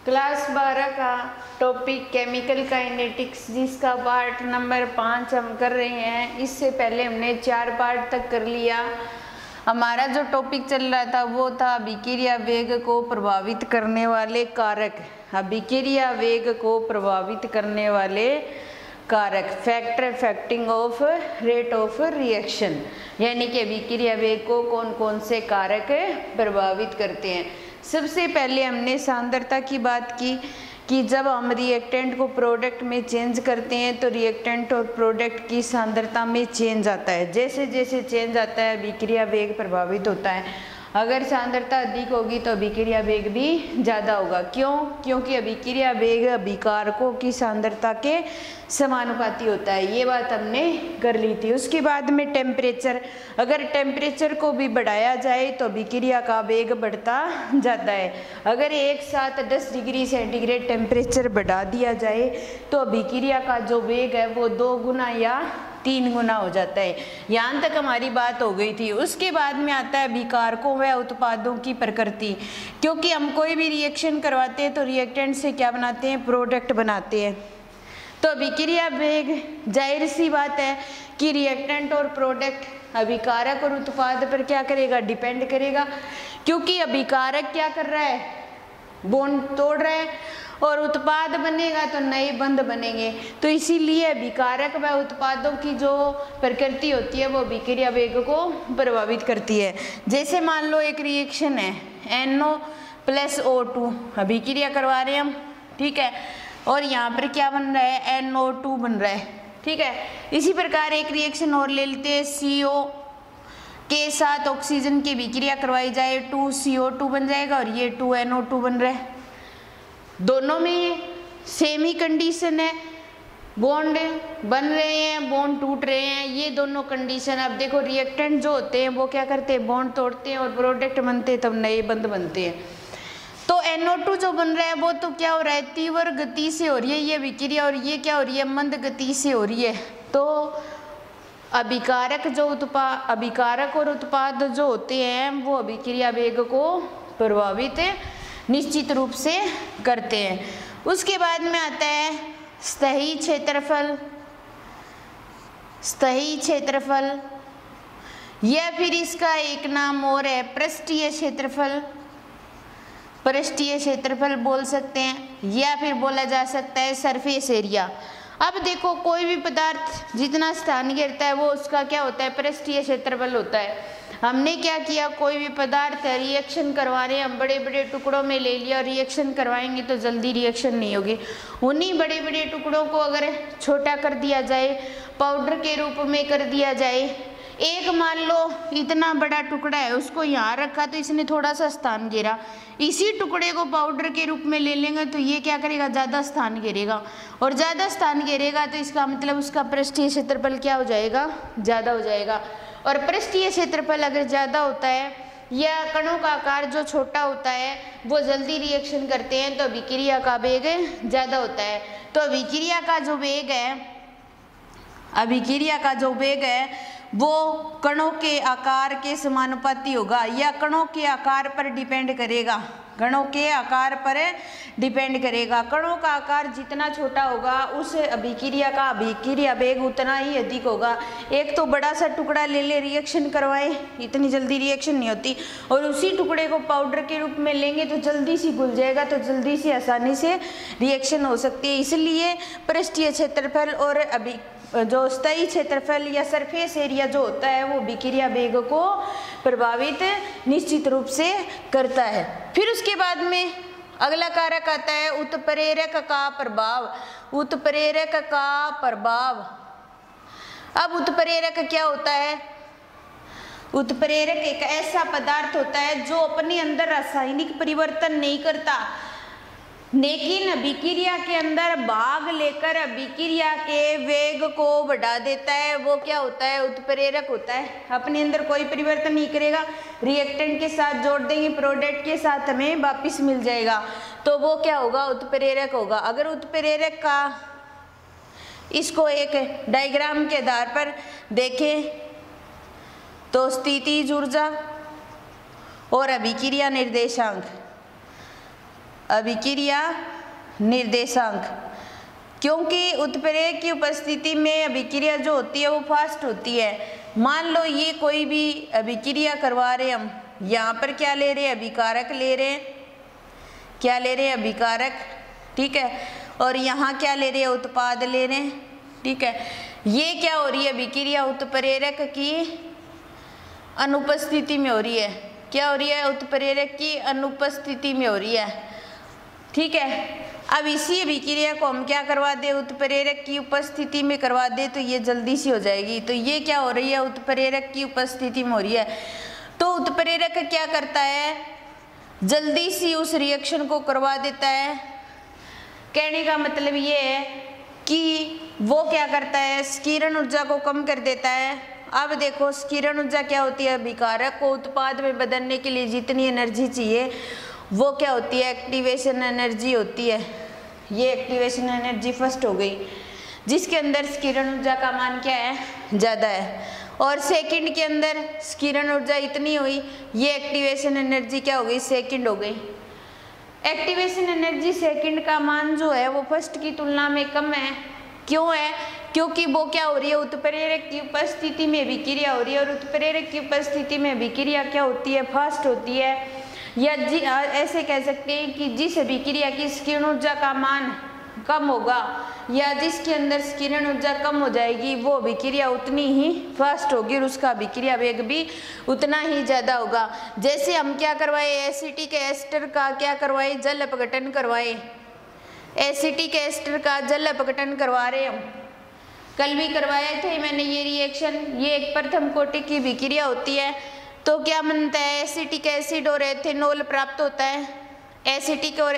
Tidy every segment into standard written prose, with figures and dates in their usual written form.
Class 12 का topic chemical kinetics जिसका part number 5 हम कर रहे हैं। इससे पहले हमने 4 पार्ट तक कर लिया। हमारा जो टॉपिक चल रहा था वो था अभिक्रिया वेग को प्रभावित करने वाले कारक। अभिक्रिया वेग को प्रभावित करने वाले कारक, factor affecting of rate of reaction, यानी कि अभिक्रिया वेग को कौन कौन से कारक प्रभावित करते हैं। सबसे पहले हमने सांद्रता की बात की कि जब हम रिएक्टेंट को प्रोडक्ट में चेंज करते हैं तो रिएक्टेंट और प्रोडक्ट की सांद्रता में चेंज आता है। जैसे जैसे चेंज आता है अभिक्रिया वेग प्रभावित होता है। अगर सांद्रता अधिक होगी तो अभिक्रिया वेग भी ज़्यादा होगा। क्यों? क्योंकि अभिक्रिया वेग अभिकारकों की सांद्रता के समानुपाती होता है। ये बात हमने कर ली थी। उसके बाद में टेम्परेचर, अगर टेम्परेचर को भी बढ़ाया जाए तो अभिक्रिया का वेग बढ़ता जाता है। अगर एक साथ 10 डिग्री सेंटीग्रेड टेम्परेचर बढ़ा दिया जाए तो अभिक्रिया का जो वेग है वो 2 गुना या 3 गुना हो जाता है। यहाँ तक हमारी बात हो गई थी। उसके बाद में आता है अभिकारकों व उत्पादों की प्रकृति। क्योंकि हम कोई भी रिएक्शन करवाते हैं तो रिएक्टेंट से क्या बनाते हैं? प्रोडक्ट बनाते हैं। तो अभिक्रिया वेग, जाहिर सी बात है कि रिएक्टेंट और प्रोडक्ट अभिकारक और उत्पाद पर क्या करेगा? डिपेंड करेगा। क्योंकि अभिकारक क्या कर रहा है? बॉन्ड तोड़ रहा है और उत्पाद बनेगा तो नए बंध बनेंगे। तो इसीलिए अभिकारक व उत्पादों की जो प्रकृति होती है वो अभिक्रिया वेग को प्रभावित करती है। जैसे मान लो एक रिएक्शन है NO+O2, अभिक्रिया करवा रहे हैं हम, ठीक है, और यहाँ पर क्या बन रहा है? NO2 बन रहा है, ठीक है। इसी प्रकार एक रिएक्शन और ले लेते हैं, CO के साथ ऑक्सीजन की अभिक्रिया करवाई जाए 2CO2 बन जाएगा और ये 2NO2 बन रहा है। दोनों में सेम ही कंडीशन है, बॉन्ड बन रहे हैं, बॉन्ड टूट रहे हैं, ये दोनों कंडीशन। अब देखो रिएक्टेंट जो होते हैं वो क्या करते हैं? बॉन्ड तोड़ते हैं और प्रोडक्ट बनते हैं, तब नए बंध बनते हैं। तो NO2 जो बन रहा है वो तो क्या हो रहा है? तीव्र गति से हो रही है ये अभिक्रिया, और ये क्या हो रही है? मंद गति से हो रही है। तो अभिकारक और उत्पाद जो होते हैं वो अभिक्रिया वेग को प्रभावित निश्चित रूप से करते हैं। उसके बाद में आता है स्थायी क्षेत्रफल। स्थायी क्षेत्रफल या फिर इसका एक नाम और है पृष्ठीय क्षेत्रफल। पृष्ठीय क्षेत्रफल बोल सकते हैं या फिर बोला जा सकता है सरफेस एरिया। अब देखो कोई भी पदार्थ जितना स्थान घेरता है वो उसका क्या होता है? पृष्ठीय क्षेत्रफल होता है। हमने क्या किया? कोई भी पदार्थ है, रिएक्शन करवा रहे हैं, हम बड़े बड़े टुकड़ों में ले लिया, रिएक्शन करवाएंगे तो जल्दी रिएक्शन नहीं होगी। उन्हीं बड़े बड़े टुकड़ों को अगर छोटा कर दिया जाए, पाउडर के रूप में कर दिया जाए, एक मान लो इतना बड़ा टुकड़ा है, उसको यहाँ रखा तो इसने थोड़ा सा स्थान घेरा, इसी टुकड़े को पाउडर के रूप में ले लेंगे तो ये क्या करेगा? ज़्यादा स्थान घेरेगा, और ज़्यादा स्थान घेरेगा तो इसका मतलब उसका पृष्ठीय क्षेत्रफल क्या हो जाएगा? ज़्यादा हो जाएगा। और पृष्ठीय क्षेत्रफल अगर ज़्यादा होता है या कणों का आकार जो छोटा होता है वो जल्दी रिएक्शन करते हैं तो अभिक्रिया का वेग ज़्यादा होता है। तो अभिक्रिया का जो वेग है वो कणों के आकार के समानुपाती होगा या कणों के आकार पर डिपेंड करेगा। कणों के आकार पर डिपेंड करेगा। कणों का आकार जितना छोटा होगा उस अभिक्रिया वेग उतना ही अधिक होगा। एक तो बड़ा सा टुकड़ा ले ले, रिएक्शन करवाए, इतनी जल्दी रिएक्शन नहीं होती, और उसी टुकड़े को पाउडर के रूप में लेंगे तो जल्दी से घुल जाएगा, तो जल्दी से आसानी से रिएक्शन हो सकती है। इसलिए पृष्ठीय क्षेत्रफल और जो स्थायी क्षेत्रफल या सरफेस एरिया जो होता है वो अभिक्रिया वेग को प्रभावित निश्चित रूप से करता है। फिर उसके बाद में अगला कारक आता है उत्प्रेरक का प्रभाव। उत्प्रेरक का प्रभाव। अब उत्प्रेरक क्या होता है? उत्प्रेरक एक ऐसा पदार्थ होता है जो अपने अंदर रासायनिक परिवर्तन नहीं करता लेकिन अभिक्रिया के अंदर भाग लेकर अभिक्रिया के वेग को बढ़ा देता है। वो क्या होता है? उत्प्रेरक होता है। अपने अंदर कोई परिवर्तन नहीं करेगा, रिएक्टेंट के साथ जोड़ देंगे, प्रोडक्ट के साथ हमें वापिस मिल जाएगा, तो वो क्या होगा? उत्प्रेरक होगा। अगर उत्प्रेरक का इसको एक डायग्राम के आधार पर देखें तो स्थितिज ऊर्जा और अभिक्रिया निर्देशांक, अभिक्रिया निर्देशांक, क्योंकि उत्प्रेरक की उपस्थिति में अभिक्रिया जो होती है वो फास्ट होती है। मान लो ये कोई भी अभिक्रिया करवा रहे हम, यहाँ पर क्या ले रहे हैं, अभिकारक ले रहे हैं, क्या ले रहे हैं, अभिकारक, ठीक है, और यहाँ क्या ले रहे हैं, उत्पाद ले रहे हैं, ठीक है। ये क्या हो रही है, अभिक्रिया उत्प्रेरक की अनुपस्थिति में हो रही है। क्या हो रही है, उत्प्रेरक की अनुपस्थिति में हो रही है, ठीक है। अब इसी अभिक्रिया को हम क्या करवा दे, उत्प्रेरक की उपस्थिति में करवा दे तो ये जल्दी सी हो जाएगी। तो ये क्या हो रही है, उत्प्रेरक की उपस्थिति में हो रही है। तो उत्प्रेरक क्या करता है, जल्दी सी उस रिएक्शन को करवा देता है। कहने का मतलब ये है कि वो क्या करता है, स्कीरण ऊर्जा को कम कर देता है। अब देखो स्कीरण ऊर्जा क्या होती है, अभिकारक को उत्पाद में बदलने के लिए जितनी एनर्जी चाहिए वो क्या होती है, एक्टिवेशन एनर्जी होती है। ये एक्टिवेशन एनर्जी फर्स्ट हो गई, जिसके अंदर स्कीरण ऊर्जा का मान क्या है, ज़्यादा है। और सेकंड के अंदर स्कीरण ऊर्जा इतनी हुई, ये एक्टिवेशन एनर्जी क्या हो गई, सेकंड हो गई। एक्टिवेशन एनर्जी सेकंड का मान जो है वो फर्स्ट की तुलना में कम है। क्यों है, क्योंकि वो क्या हो रही है, उत्प्रेरक की उपस्थिति में अभिक्रिया हो रही है, और उत्प्रेरक की उपस्थिति में अभिक्रिया क्या होती है, फास्ट होती है। या ऐसे कह सकते हैं कि जिस अभिक्रिया की स्कीर्ण ऊर्जा का मान कम होगा या जिसके अंदर स्कीर्ण ऊर्जा कम हो जाएगी, वो अभिक्रिया उतनी ही फास्ट होगी और उसका अभिक्रिया वेग भी उतना ही ज़्यादा होगा। जैसे हम क्या करवाए, एसिटिक एस्टर का क्या करवाए, जल अपघटन करवाए। एसिटिक एस्टर का जल अपघटन करवा रहे हम, कल भी करवाए थे मैंने ये रिएक्शन। ये एक प्रथम कोटि की अभिक्रिया होती है। तो क्या बनता है, एसिटिक एसिड और एथेनॉल प्राप्त होता है। एसिटिक और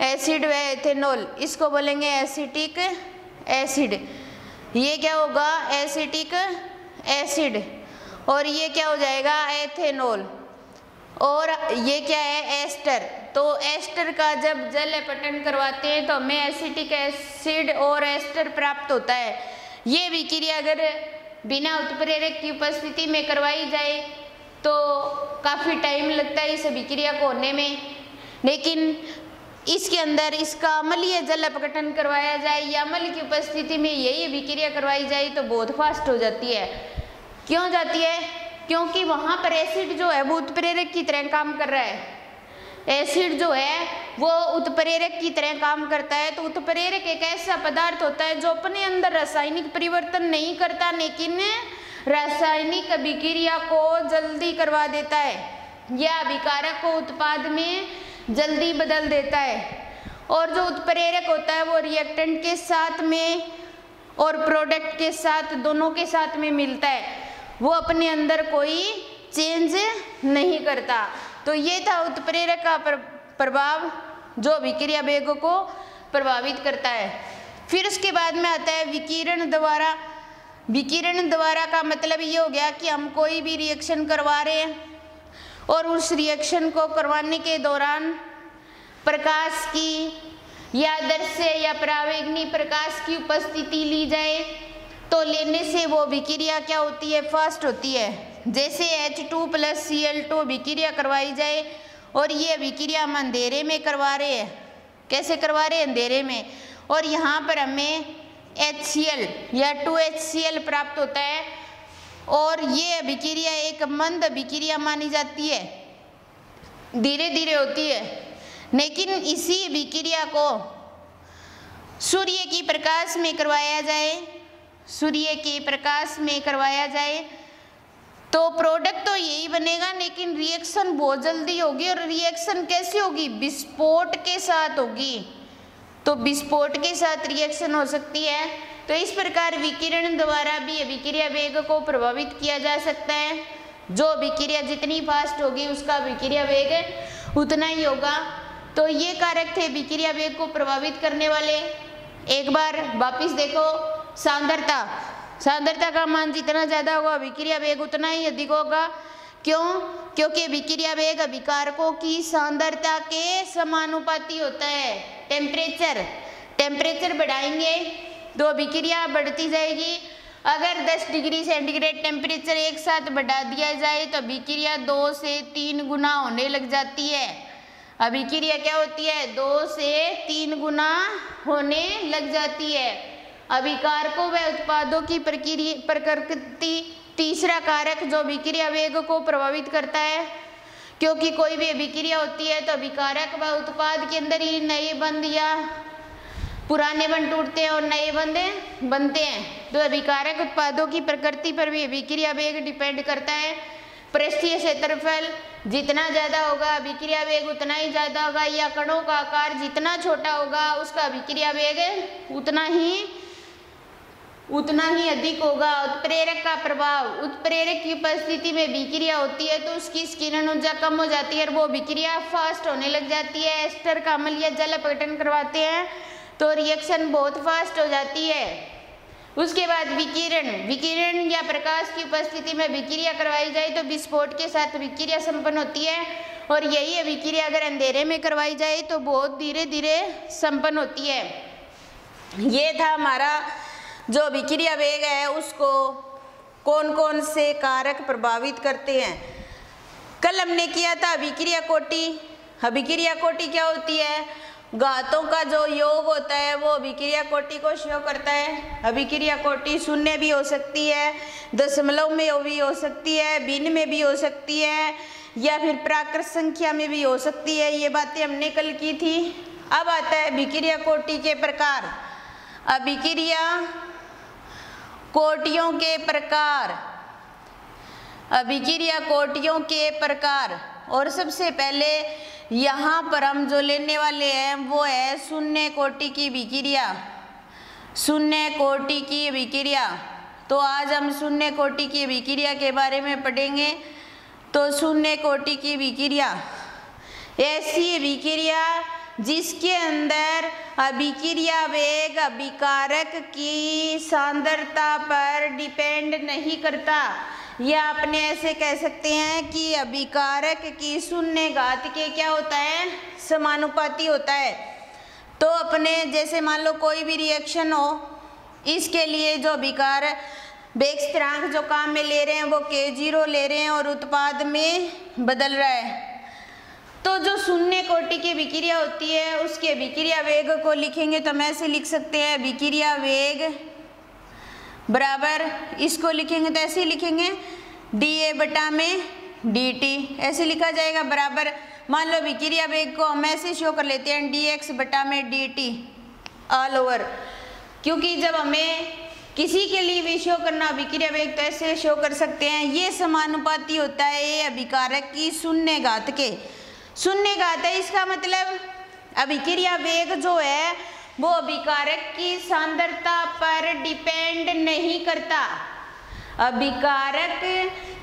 एसिड व एथेनॉल, इसको बोलेंगे एसिटिक एसिड। ये क्या होगा, एसिटिक एसिड, और ये क्या हो जाएगा, एथेनॉल। और ये क्या है, एस्टर। तो एस्टर का जब जल अपघटन करवाते हैं तो हमें एसिटिक एसिड और एस्टर प्राप्त होता है। ये अभिक्रिया अगर बिना उत्प्रेरक की उपस्थिति में करवाई जाए तो काफ़ी टाइम लगता है इस अभिक्रिया को होने में, लेकिन इसके अंदर इसका अम्लीय जल अपघटन करवाया जाए या अम्ल की उपस्थिति में यही अभिक्रिया करवाई जाए तो बहुत फास्ट हो जाती है। क्यों जाती है, क्योंकि वहाँ पर एसिड जो है वो उत्प्रेरक की तरह काम कर रहा है। एसिड जो है वो उत्प्रेरक की तरह काम करता है। तो उत्प्रेरक एक ऐसा पदार्थ होता है जो अपने अंदर रासायनिक परिवर्तन नहीं करता, लेकिन रासायनिक अभिक्रिया को जल्दी करवा देता है या अभिकारक को उत्पाद में जल्दी बदल देता है। और जो उत्प्रेरक होता है वो रिएक्टेंट के साथ में और प्रोडक्ट के साथ, दोनों के साथ में मिलता है, वो अपने अंदर कोई चेंज नहीं करता। तो ये था उत्प्रेरक का प्रभाव जो अभिक्रिया वेग को प्रभावित करता है। फिर उसके बाद में आता है विकिरण द्वारा। विकिरण द्वारा का मतलब ये हो गया कि हम कोई भी रिएक्शन करवा रहे हैं और उस रिएक्शन को करवाने के दौरान प्रकाश की या आदर्श या परावैंगनी प्रकाश की उपस्थिति ली जाए तो लेने से वो अभिक्रिया क्या होती है, फास्ट होती है। जैसे H2+Cl2 अभिक्रिया करवाई जाए और ये अभिक्रिया हम अंधेरे में करवा रहे हैं। कैसे करवा रहे हैं, अंधेरे में, और यहाँ पर हमें HCl या 2HCl प्राप्त होता है और ये अभिक्रिया एक मंद अभिक्रिया मानी जाती है, धीरे धीरे होती है। लेकिन इसी अभिक्रिया को सूर्य की प्रकाश में करवाया जाए, सूर्य के प्रकाश में करवाया जाए तो प्रोडक्ट तो यही बनेगा, लेकिन रिएक्शन बहुत जल्दी होगी। और रिएक्शन कैसे होगी, विस्फोट के साथ होगी। तो विस्फोट के साथ रिएक्शन हो सकती है। तो इस प्रकार विकिरण द्वारा भी अभिक्रिया वेग को प्रभावित किया जा सकता है। जो अभिक्रिया जितनी फास्ट होगी उसका अभिक्रिया वेग उतना ही होगा। तो ये कारक थे अभिक्रिया वेग को प्रभावित करने वाले। एक बार वापिस देखो, सांद्रता, सांद्रता का मान जितना ज़्यादा होगा अभिक्रिया वेग उतना ही अधिक होगा। क्यों, क्योंकि अभिक्रिया वेग अभिकारकों की सांद्रता के समानुपाती होता है। टेम्परेचर बढ़ाएंगे तो अभिक्रिया बढ़ती जाएगी। अगर 10 डिग्री सेंटीग्रेड टेम्परेचर एक साथ बढ़ा दिया जाए तो अभिक्रिया 2 से 3 गुना होने लग जाती है। अभिक्रिया क्या होती है, 2 से 3 गुना होने लग जाती है। अभिकारकों व उत्पादों की प्रकृति तीसरा कारक जो अभिक्रिया वेग को प्रभावित करता है, क्योंकि कोई भी अभिक्रिया होती है तो अभिकारक व उत्पाद के अंदर ही नए बंध या पुराने बंध टूटते हैं और नए बंध बनते हैं। तो अभिकारक उत्पादों की प्रकृति पर भी अभिक्रिया वेग डिपेंड करता है। पृष्ठीय क्षेत्रफल जितना ज़्यादा होगा अभिक्रिया वेग उतना ही ज़्यादा होगा, या कणों का आकार जितना छोटा होगा उसका अभिक्रिया वेग उतना ही अधिक होगा। उत्प्रेरक का प्रभाव, उत्प्रेरक की उपस्थिति में अभिक्रिया होती है तो उसकी किरण ऊर्जा कम हो जाती है और वो अभिक्रिया फास्ट होने लग जाती है। एस्टर का अम्ल या जल अपघटन करवाते हैं तो रिएक्शन बहुत फास्ट हो जाती है। उसके बाद विकिरण या प्रकाश की उपस्थिति में अभिक्रिया करवाई जाए तो विस्फोट के साथ अभिक्रिया संपन्न होती है, और यही अभिक्रिया अगर अंधेरे में करवाई जाए तो बहुत धीरे धीरे संपन्न होती है। ये था हमारा जो अभिक्रिया वेग है उसको कौन कौन से कारक प्रभावित करते हैं। कल हमने किया था अभिक्रिया कोटि। अभिक्रिया कोटि क्या होती है, घातों का जो योग होता है वो अभिक्रिया कोटि को शो करता है। अभिक्रिया कोटि शून्य भी हो सकती है, दशमलव में भी हो सकती है, भिन्न में भी हो सकती है, या फिर प्राकृत संख्या में भी हो सकती है। ये बातें हमने कल की थी। अब आता है अभिक्रिया कोटि के प्रकार। अभिक्रिया कोटियों के प्रकार, अभिक्रिया कोटियों के प्रकार। और सबसे पहले यहाँ पर हम जो लेने वाले हैं वो है शून्य कोटि की अभिक्रिया। शून्य कोटि की अभिक्रिया, तो आज हम शून्य कोटि की अभिक्रिया के बारे में पढ़ेंगे। तो शून्य कोटि की अभिक्रिया ऐसी अभिक्रिया जिसके अंदर अभिक्रिया वेग अभिकारक की सांद्रता पर डिपेंड नहीं करता, या अपने ऐसे कह सकते हैं कि अभिकारक की शून्य घात के क्या होता है, समानुपाती होता है। तो अपने जैसे मान लो कोई भी रिएक्शन हो, इसके लिए जो अभिकार वेग स्थिरांक जो काम में ले रहे हैं वो k0 ले रहे हैं और उत्पाद में बदल रहा है। तो जो शून्य कोटि की अभिक्रिया होती है उसके अभिक्रिया वेग को लिखेंगे तो हम ऐसे लिख सकते हैं, अभिक्रिया वेग बराबर, इसको लिखेंगे तो ऐसे लिखेंगे dA बटा में dt, ऐसे लिखा जाएगा बराबर। मान लो अभिक्रिया वेग को हम ऐसे शो कर लेते हैं dx बटा में dt ऑल ओवर, क्योंकि जब हमें किसी के लिए भी शो करना अभिक्रिया वेग तो ऐसे शो कर सकते हैं। ये समानुपाती होता है ये अभिकारक की शून्य घात के। शून्य घात है इसका मतलब अभिक्रिया वेग जो है वो अभिकारक की सांद्रता पर डिपेंड नहीं करता, अभिकारक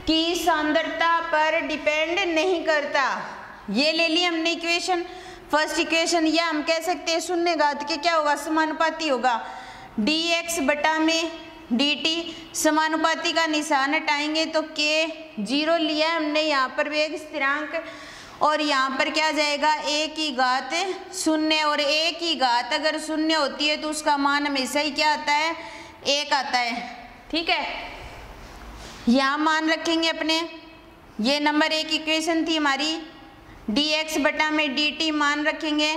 की सांद्रता पर डिपेंड नहीं करता। ये ले ली हमने इक्वेशन, फर्स्ट इक्वेशन, या हम कह सकते हैं शून्य घात के क्या होगा, समानुपाती होगा dx बटा में dt। समानुपाती का निशान हटाएंगे तो k0 लिया हमने यहाँ पर वेग स्थिरांक, और यहाँ पर क्या जाएगा a की घात शून्य, और a की घात अगर शून्य होती है तो उसका मान हमेशा ही क्या आता है, 1 आता है। ठीक है, यहाँ मान रखेंगे अपने, ये नंबर 1 इक्वेशन थी हमारी, dx बटा में dt मान रखेंगे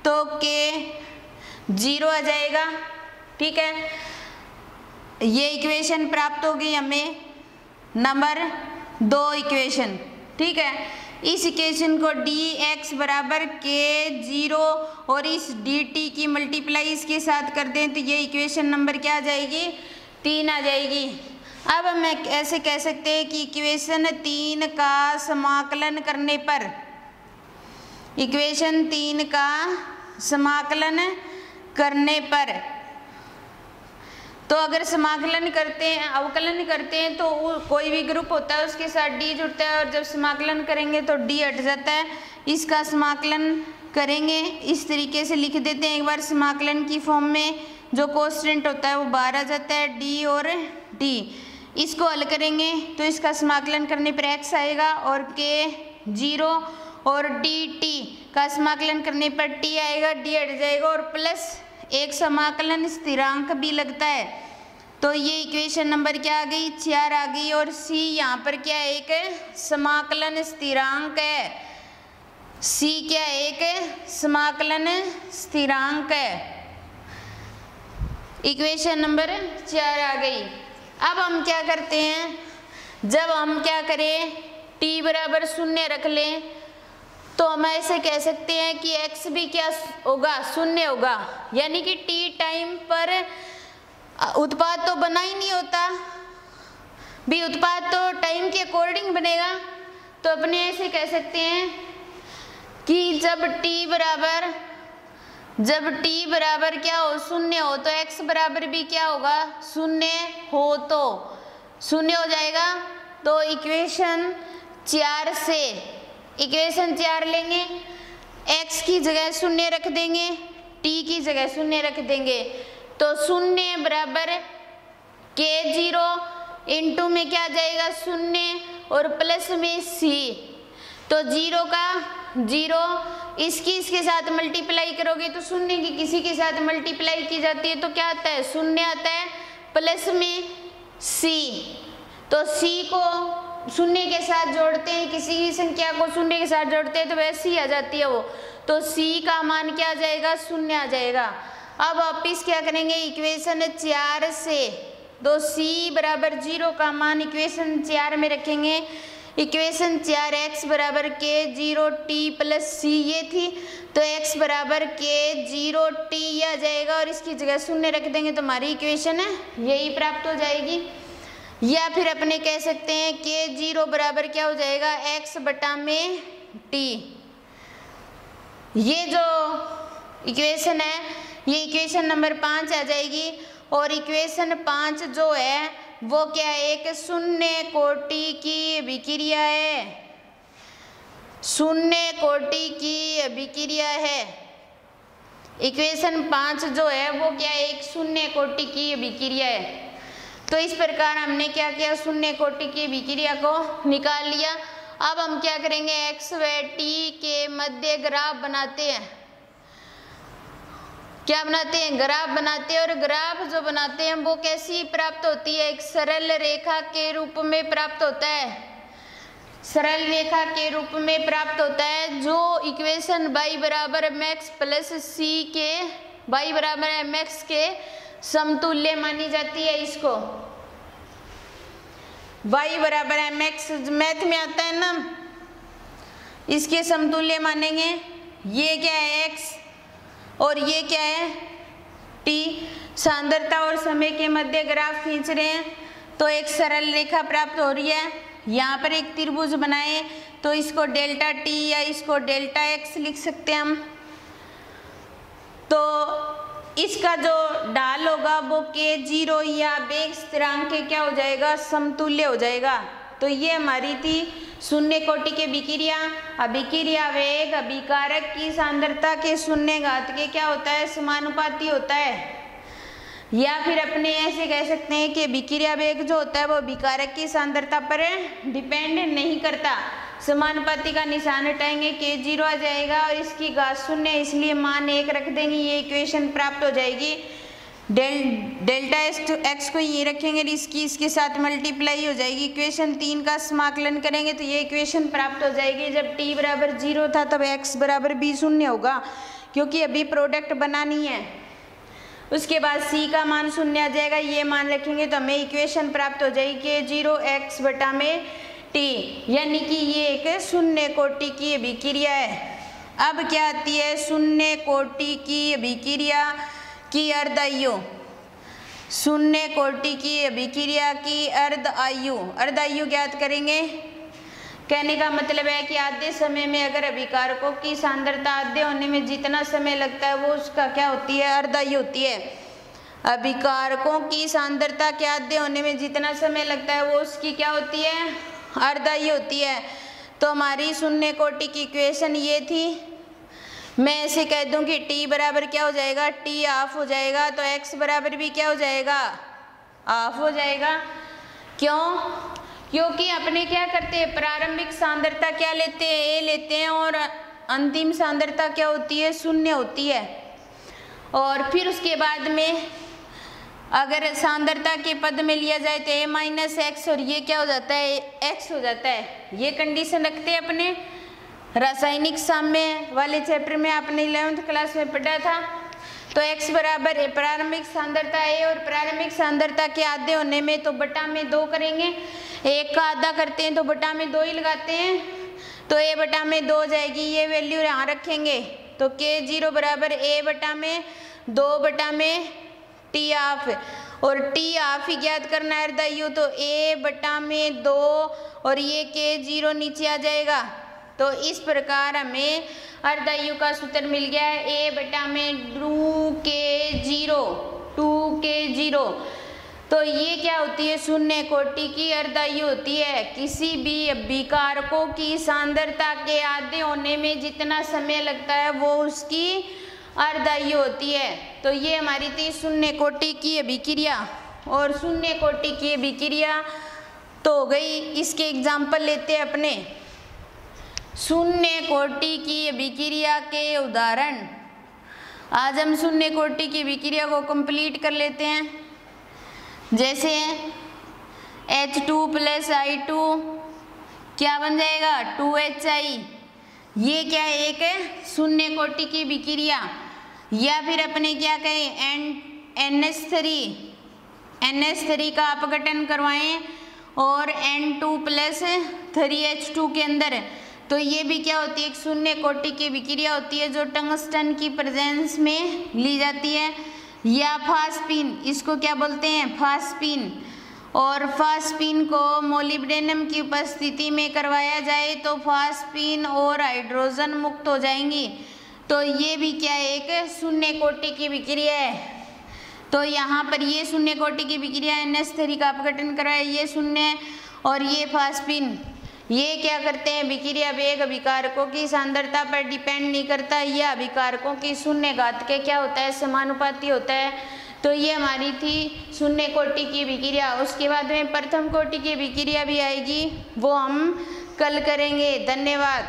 तो k0 आ जाएगा। ठीक है, ये इक्वेशन प्राप्त होगी हमें नंबर 2 इक्वेशन। ठीक है, इस इक्वेशन को dx बराबर k0 और इस dt की मल्टीप्लाई इसके साथ कर दें तो ये इक्वेशन नंबर क्या आ जाएगी, 3 आ जाएगी। अब हम ऐसे कह सकते हैं कि इक्वेशन 3 का समाकलन करने पर, इक्वेशन 3 का समाकलन करने पर, तो अगर समाकलन करते हैं, अवकलन करते हैं तो कोई भी ग्रुप होता है उसके साथ d जुड़ता है, और जब समाकलन करेंगे तो d हट जाता है। इसका समाकलन करेंगे इस तरीके से लिख देते हैं एक बार समाकलन की फॉर्म में, जो कोस्टेंट होता है वो बाहर आ जाता है, d और d। इसको हल करेंगे तो इसका समाकलन करने पर x आएगा, और k0 और dt का समाकलन करने पर t आएगा, d हट जाएगा, और प्लस एक समाकलन स्थिरांक भी लगता है। तो ये इक्वेशन नंबर क्या आ गई, 4 आ गई, और c यहाँ पर क्या है, एक समाकलन स्थिरांक है। c क्या एक समाकलन स्थिरांक है। इक्वेशन नंबर 4 आ गई। अब हम क्या करते हैं, जब हम क्या करें t बराबर 0 रख लें तो हम ऐसे कह सकते हैं कि x भी क्या होगा, 0 होगा, यानी कि t टाइम पर उत्पाद तो बना ही नहीं होता, भी उत्पाद तो टाइम के अकॉर्डिंग बनेगा। तो अपने ऐसे कह सकते हैं कि जब t बराबर क्या हो, 0 हो, तो x बराबर भी क्या होगा, 0 हो, तो 0 हो जाएगा। तो इक्वेशन 4 से इक्वेशन 4 लेंगे, x की जगह 0 रख देंगे, t की जगह 0 रख देंगे, तो 0 बराबर k0 इंटू में क्या जाएगा 0 और प्लस में c, तो 0 का 0, इसके साथ मल्टीप्लाई करोगे तो 0 की किसी के साथ मल्टीप्लाई की जाती है तो क्या आता है, 0 आता है, प्लस में c, तो c को 0 के साथ जोड़ते हैं, किसी भी संख्या को 0 के साथ जोड़ते हैं तो वैसे ही आ जाती है वो, तो c का मान क्या आ जाएगा, 0 आ जाएगा। अब वापिस क्या करेंगे, इक्वेशन 4 से तो c बराबर 0 का मान इक्वेशन 4 में रखेंगे। इक्वेशन 4 x बराबर k0 t प्लस c ये थी, तो x बराबर k0 t आ जाएगा और इसकी जगह 0 रख देंगे तो हमारी इक्वेशन यही प्राप्त हो जाएगी। या फिर अपने कह सकते हैं k0 बराबर क्या हो जाएगा, x बटा में t। ये जो इक्वेशन है ये इक्वेशन नंबर 5 आ जाएगी। और इक्वेशन 5 जो है वो क्या है, एक शून्य कोटि की अभिक्रिया है, शून्य कोटि की अभिक्रिया है। इक्वेशन 5 जो है वो क्या है, एक शून्य कोटि की अभिक्रिया है। तो इस प्रकार हमने क्या किया, शून्य कोटि की अभिक्रिया को निकाल लिया। अब हम क्या करेंगे, x व t के मध्य ग्राफ बनाते हैं। क्या बनाते हैं, ग्राफ बनाते हैं। और ग्राफ जो बनाते हैं वो कैसी प्राप्त होती है, एक सरल रेखा के रूप में प्राप्त होता है, सरल रेखा के रूप में प्राप्त होता है, जो इक्वेशन y बराबर mx प्लस c के y बराबर mx के समतुल्य मानी जाती है। इसको y बराबर mx मैथ में आता है ना, इसके समतुल्य मानेंगे। ये क्या है x और ये क्या है t, सांद्रता और समय के मध्य ग्राफ खींच रहे हैं तो एक सरल रेखा प्राप्त हो रही है। यहाँ पर एक त्रिभुज बनाए तो इसको डेल्टा t या इसको डेल्टा x लिख सकते हैं हम। तो इसका जो ढाल होगा वो k0 या वेग स्थिरांक के क्या हो जाएगा, समतुल्य हो जाएगा। तो ये हमारी थी शून्य कोटि के अभिक्रिया। अभिक्रिया वेग अभिकारक की सांद्रता के शून्य घात के क्या होता है, समानुपाती होता है। या फिर अपने ऐसे कह सकते हैं कि अभिक्रिया वेग जो होता है वो अभिकारक की सांद्रता पर डिपेंड नहीं करता। समानुपाती का निशान हटाएंगे, k0 आ जाएगा और इसकी घात 0 है, इसलिए मान 1 रख देंगे, ये इक्वेशन प्राप्त हो जाएगी। डेल्टा x को ये रखेंगे, इसके साथ मल्टीप्लाई हो जाएगी। इक्वेशन 3 का समाकलन करेंगे तो ये इक्वेशन प्राप्त हो जाएगी। जब t बराबर 0 था तब x बराबर भी 0 होगा, क्योंकि अभी प्रोडक्ट बनानी है। उसके बाद c का मान 0 आ जाएगा, ये मान रखेंगे तो हमें इक्वेशन प्राप्त हो जाएगी k0 x बटा में t, यानी कि ये एक शून्य कोटि की अभिक्रिया है। अब क्या आती है, शून्य कोटि की अभिक्रिया की अर्ध आयु, शून्य कोटि की अभिक्रिया की अर्ध आयु, अर्ध आयु ज्ञात करेंगे। कहने का मतलब है कि आधे समय में अगर अभिकारकों की सांद्रता आधे होने में जितना समय लगता है वो उसका क्या होती है, अर्ध आयु होती है। अभिकारकों की सांद्रता के आधे होने में जितना समय लगता है वो उसकी क्या होती है, अर्ध आयु होती है। तो हमारी शून्य कोटि की इक्वेशन ये थी। मैं ऐसे कह दूं कि t बराबर क्या हो जाएगा, t हाफ हो जाएगा, तो x बराबर भी क्या हो जाएगा, हाफ हो जाएगा। क्यों, क्योंकि अपने क्या करते हैं, प्रारंभिक सांद्रता क्या लेते हैं, a लेते हैं, और अंतिम सांद्रता क्या होती है, 0 होती है। और फिर उसके बाद में अगर सांद्रता के पद में लिया जाए तो a माइनस एक्स, और ये क्या हो जाता है, x हो जाता है। ये कंडीशन रखते हैं अपने। रासायनिक साम्य वाले चैप्टर में आपने 11वीं क्लास में पढ़ा था। तो x बराबर प्रारंभिक सांद्रता A और प्रारंभिक सांद्रता के आधे होने में तो बटा में 2 करेंगे, 1 का आधा करते हैं तो बटा में 2 ही लगाते हैं, तो A बटा में 2 हो जाएगी। ये वैल्यू यहाँ रखेंगे तो K0 बराबर A बटा में 2 बटा में T हाफ, और T हाफ ही ज्ञात करना है अर्धायु, तो A बटा में 2 और ये K0 नीचे आ जाएगा। तो इस प्रकार हमें अर्धायु का सूत्र मिल गया है A बटा में 2K0। तो ये क्या होती है, शून्य कोटि की अर्धायु होती है। किसी भी अभिकारकों की सांद्रता के आधे होने में जितना समय लगता है वो उसकी अर्धायु होती है। तो ये हमारी थी शून्य कोटि की अभिक्रिया, और शून्य कोटि की अभिक्रिया तो हो गई। इसके एग्जाम्पल लेते हैं अपने शून्य कोटि की अभिक्रिया के उदाहरण। आज हम शून्य कोटि की अभिक्रिया को कंप्लीट कर लेते हैं। जैसे H2 + I2 क्या बन जाएगा, 2HI। ये क्या है, एक शून्य कोटि की अभिक्रिया। या फिर अपने क्या कहें, NH3 का अपघटन करवाएं और N2 + 3H2 के अंदर, तो ये भी क्या होती है, एक शून्य कोटि की अभिक्रिया होती है जो टंगस्टन की प्रेजेंस में ली जाती है। या फास्पिन, इसको क्या बोलते हैं, फास्पिन। और फास्पिन को मोलिब्डेनम की उपस्थिति में करवाया जाए तो फास्पिन और हाइड्रोजन मुक्त हो जाएंगी। तो ये भी क्या है, एक शून्य कोटि की अभिक्रिया है। तो यहाँ पर ये शून्य कोटि की अभिक्रिया NH3 का अपघटन करवाया, ये शून्य, और ये फास्पिन। ये क्या करते हैं, अभिक्रिया वेग अभिकारकों की सांद्रता पर डिपेंड नहीं करता, यह अभिकारकों की शून्य घात के क्या होता है, समानुपाती होता है। तो ये हमारी थी शून्य कोटि की अभिक्रिया। उसके बाद में प्रथम कोटि की अभिक्रिया भी आएगी, वो हम कल करेंगे। धन्यवाद।